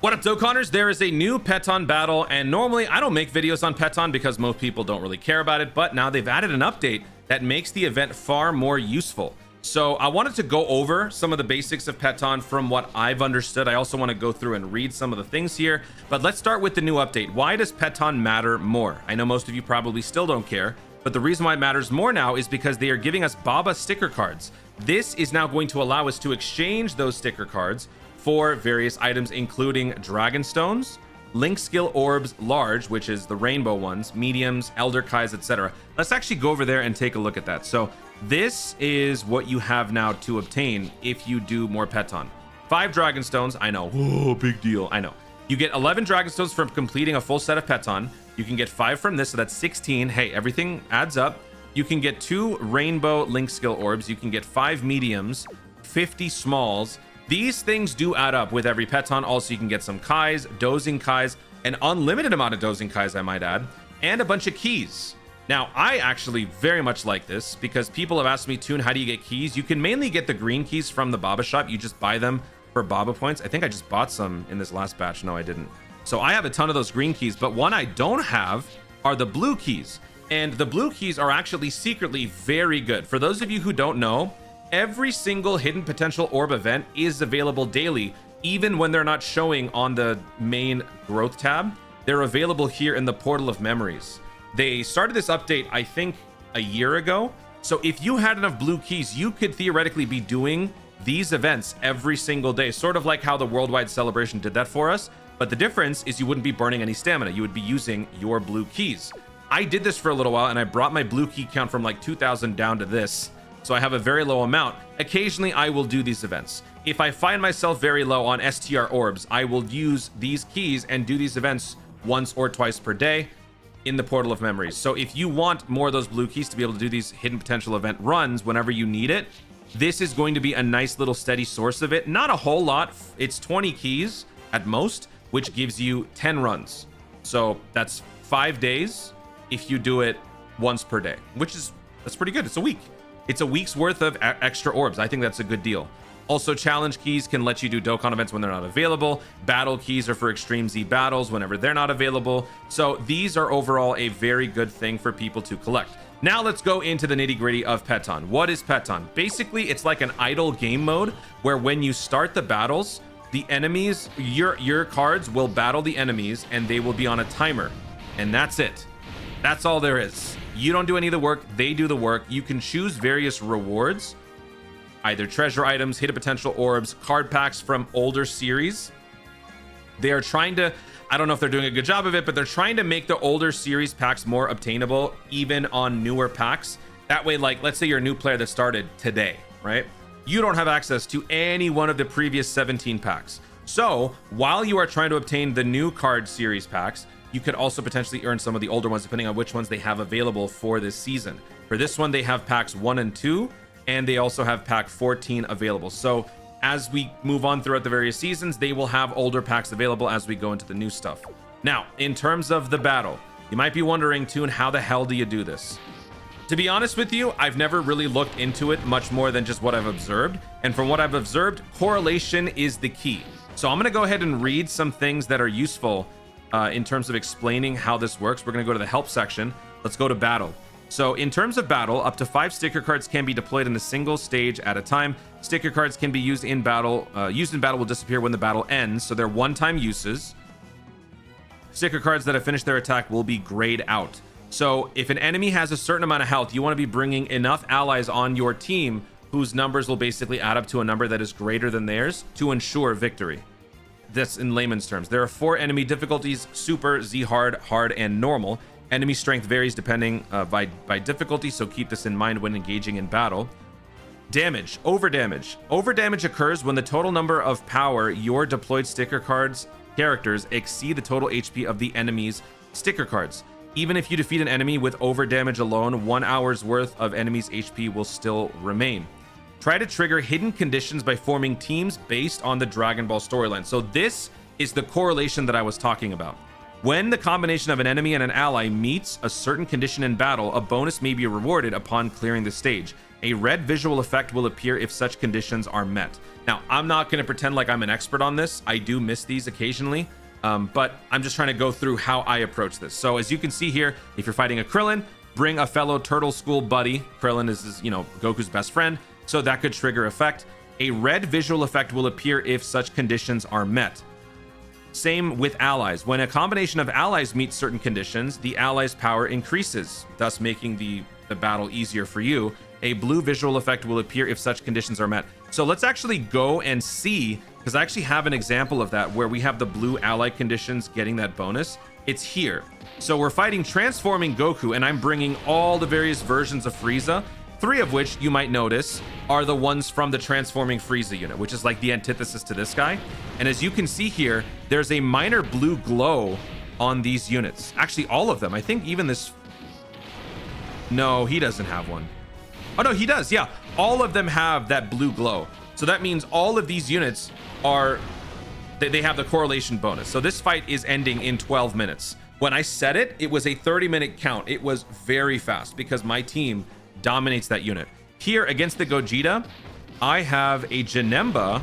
What up, Dokkanners? There is a new Pettan Battle, and normally I don't make videos on Pettan because most people don't really care about it, but now they've added an update that makes the event far more useful. So I wanted to go over some of the basics of Pettan from what I've understood. I also want to go through and read some of the things here, but let's start with the new update. Why does Pettan matter more? I know most of you probably still don't care, but the reason why it matters more now is because they are giving us Baba sticker cards. This is now going to allow us to exchange those sticker cards for various items, including Dragon Stones, Link Skill Orbs Large, which is the rainbow ones, mediums, Elder Kais, etc. Let's actually go over there and take a look at that. So this is what you have now to obtain if you do more Pettan. 5 Dragon Stones, I know, whoa, big deal, I know. You get 11 Dragon Stones from completing a full set of Pettan. You can get 5 from this, so that's 16. Hey, everything adds up. You can get 2 Rainbow Link Skill Orbs. You can get 5 mediums, 50 smalls. These things do add up with every Pettan. Also, you can get some Kais, Dozing Kais, an unlimited amount of Dozing Kais, I might add, and a bunch of keys. Now, I actually very much like this because people have asked me, Toon, how do you get keys? You can mainly get the green keys from the Baba shop. You just buy them for Baba points. I think I just bought some in this last batch. No, I didn't. So I have a ton of those green keys, but one I don't have are the blue keys. And the blue keys are actually secretly very good. For those of you who don't know, every single hidden potential orb event is available daily, even when they're not showing on the main growth tab. They're available here in the Portal of Memories. They started this update, I think, a year ago. So if you had enough blue keys, you could theoretically be doing these events every single day, sort of like how the Worldwide Celebration did that for us. But the difference is you wouldn't be burning any stamina. You would be using your blue keys. I did this for a little while, and I brought my blue key count from like 2,000 down to this. So I have a very low amount. Occasionally, I will do these events. If I find myself very low on STR orbs, I will use these keys and do these events once or twice per day in the Portal of Memories. So if you want more of those blue keys to be able to do these hidden potential event runs whenever you need it, this is going to be a nice little steady source of it. Not a whole lot. It's 20 keys at most, which gives you 10 runs. So that's 5 days if you do it once per day, that's pretty good. It's a week. It's a week's worth of extra orbs. I think that's a good deal. Also, challenge keys can let you do Dokkan events when they're not available. Battle keys are for Extreme Z battles whenever they're not available. So these are overall a very good thing for people to collect. Now let's go into the nitty-gritty of Pettan. What is Pettan? Basically, it's like an idle game mode where when you start the battles, the enemies, your cards will battle the enemies and they will be on a timer. And that's it. That's all there is. You don't do any of the work, they do the work. You can choose various rewards, either treasure items, hidden potential orbs, card packs from older series. They are trying to, I don't know if they're doing a good job of it, but they're trying to make the older series packs more obtainable, even on newer packs. That way, like, let's say you're a new player that started today, right? You don't have access to any one of the previous 17 packs. So while you are trying to obtain the new card series packs, you could also potentially earn some of the older ones depending on which ones they have available for this season. For this one, they have packs 1 and 2, and they also have pack 14 available. So as we move on throughout the various seasons, they will have older packs available as we go into the new stuff. Now, in terms of the battle, you might be wondering, Toon, how the hell do you do this? To be honest with you, I've never really looked into it much more than just what I've observed. And from what I've observed, correlation is the key. So I'm going to go ahead and read some things that are useful in terms of explaining how this works. We're going to go to the help section. Let's go to battle. So in terms of battle, up to 5 sticker cards can be deployed in a single stage at a time. Sticker cards can be used in battle. Used in battle will disappear when the battle ends. So they're one-time uses. Sticker cards that have finished their attack will be grayed out. So if an enemy has a certain amount of health, you want to be bringing enough allies on your team whose numbers will basically add up to a number that is greater than theirs to ensure victory. This in layman's terms. There are 4 enemy difficulties: super, Z hard, hard, and normal. Enemy strength varies depending by difficulty, so keep this in mind when engaging in battle. Damage, over damage. Over damage occurs when the total number of power your deployed sticker cards characters exceed the total HP of the enemy's sticker cards. Even if you defeat an enemy with over damage alone, 1 hour's worth of enemy's HP will still remain. Try to trigger hidden conditions by forming teams based on the Dragon Ball storyline. So this is the correlation that I was talking about. When the combination of an enemy and an ally meets a certain condition in battle, a bonus may be rewarded upon clearing the stage. A red visual effect will appear if such conditions are met. Now, I'm not going to pretend like I'm an expert on this. I do miss these occasionally, but I'm just trying to go through how I approach this. So as you can see here, if you're fighting a Krillin, bring a fellow Turtle School buddy. Krillin is, you know, Goku's best friend, so that could trigger effect. A red visual effect will appear if such conditions are met. Same with allies. When a combination of allies meets certain conditions, the allies' power increases, thus making the battle easier for you. A blue visual effect will appear if such conditions are met. So let's actually go and see, because I actually have an example of that where we have the blue ally conditions getting that bonus. It's here. So we're fighting transforming Goku, and I'm bringing all the various versions of Frieza, 3 of which you might notice are the ones from the transforming Frieza unit, which is like the antithesis to this guy. And as you can see here, there's a minor blue glow on these units. Actually, all of them. I think even this... No, he doesn't have one. Oh, no, he does. Yeah, all of them have that blue glow. So that means all of these units are... They have the correlation bonus. So this fight is ending in 12 minutes. When I said it, it was a 30-minute count. It was very fast because my team dominates that unit. Here against the Gogeta, I have a Janemba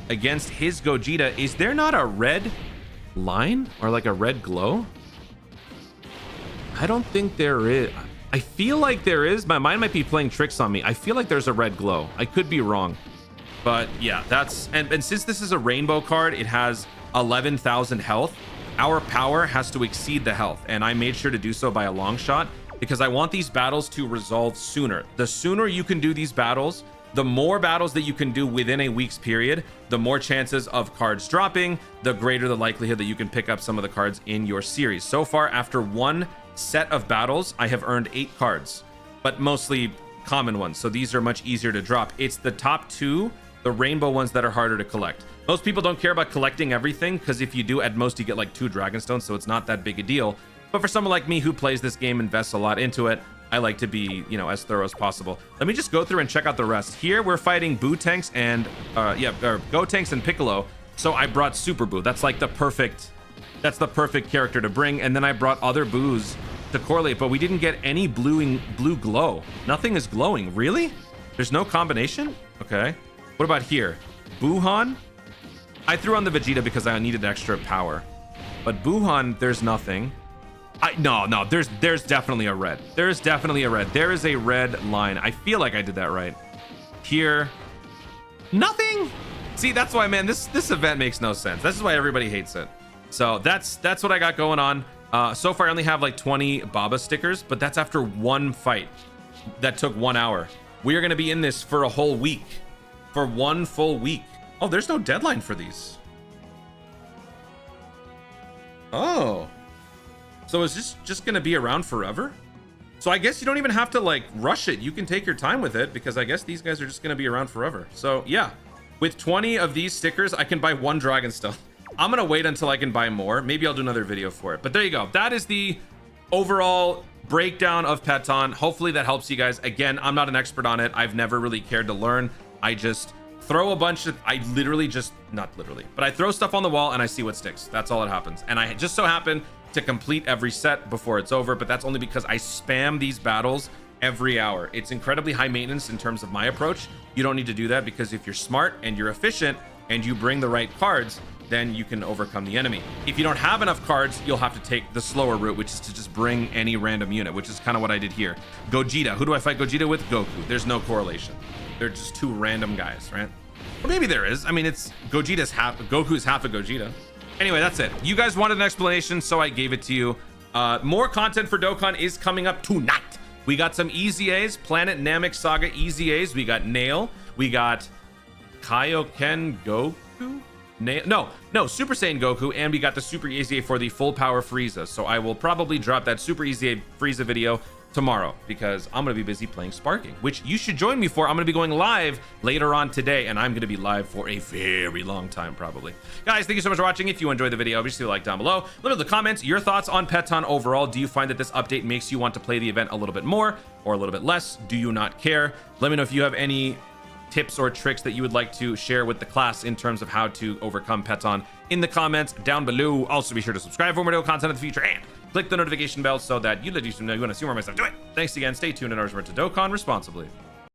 against his Gogeta. Is there not a red line or like a red glow? I don't think there is. I feel like there is. My mind might be playing tricks on me. I feel like there's a red glow. I could be wrong. But yeah, that's... And since this is a rainbow card, it has 11,000 health. Our power has to exceed the health. And I made sure to do so by a long shot, because I want these battles to resolve sooner. The sooner you can do these battles, the more battles that you can do within a week's period, the more chances of cards dropping, the greater the likelihood that you can pick up some of the cards in your series. So far, after one set of battles, I have earned 8 cards, but mostly common ones. So these are much easier to drop. It's the top 2, the rainbow ones, that are harder to collect. Most people don't care about collecting everything, because if you do, at most you get like 2 Dragon Stones, so it's not that big a deal. But for someone like me who plays this game, invests a lot into it, I like to be, you know, as thorough as possible. Let me just go through and check out the rest. Here we're fighting Boo Tanks and Go Tanks and Piccolo. So I brought Super Boo. That's like the perfect character to bring. And then I brought other Boos to correlate, but we didn't get any blue glow. Nothing is glowing. Really? There's no combination? Okay. What about here? Buhan? I threw on the Vegeta because I needed extra power. But Buhan, there's nothing. No, there's definitely a red. There's definitely a red. There is a red line. I feel like I did that right. Here, nothing. See, that's why, man, this event makes no sense. This is why everybody hates it. So that's what I got going on. So far, I only have like 20 Baba stickers, but that's after one fight that took 1 hour. We are going to be in this for a whole week, for 1 full week. Oh, there's no deadline for these. Oh. So is this just going to be around forever? So I guess you don't even have to like rush it. You can take your time with it, because I guess these guys are just going to be around forever. So yeah, with 20 of these stickers, I can buy 1 Dragon Stone. I'm going to wait until I can buy more. Maybe I'll do another video for it. But there you go. That is the overall breakdown of Pettan. Hopefully that helps you guys. Again, I'm not an expert on it. I've never really cared to learn. I just throw a bunch of... I literally just... Not literally. But I throw stuff on the wall and I see what sticks. That's all that happens. And I just so happen to complete every set before it's over, but that's only because I spam these battles every hour. It's incredibly high maintenance in terms of my approach. You don't need to do that, because if you're smart and you're efficient and you bring the right cards, then you can overcome the enemy. If you don't have enough cards, you'll have to take the slower route, which is to just bring any random unit, which is kind of what I did here. Gogeta. Who do I fight Gogeta with? Goku. There's no correlation. They're just 2 random guys, right? Or maybe there is. I mean, it's Goku's half a Gogeta. Anyway, that's it. You guys wanted an explanation, so I gave it to you. More content for Dokkan is coming up tonight. We got some EZAs, Planet Namek Saga EZAs. We got Nail. We got Kaioken Goku? No, Super Saiyan Goku. And we got the Super EZA for the full power Frieza. So I will probably drop that Super EZA Frieza video tomorrow, because I'm going to be busy playing Sparking, which you should join me for. I'm going to be going live later on today, and I'm going to be live for a very long time, probably. Guys, thank you so much for watching. If you enjoyed the video, obviously like down below. Let me know in the comments your thoughts on Pettan overall. Do you find that this update makes you want to play the event a little bit more or a little bit less? Do you not care? Let me know if you have any tips or tricks that you would like to share with the class in terms of how to overcome Pettan in the comments down below. Also, be sure to subscribe for more video content in the future and click the notification bell so that you let YouTube know you want to see more of my stuff. Do it. Thanks again. Stay tuned and always remember to Dokkan responsibly.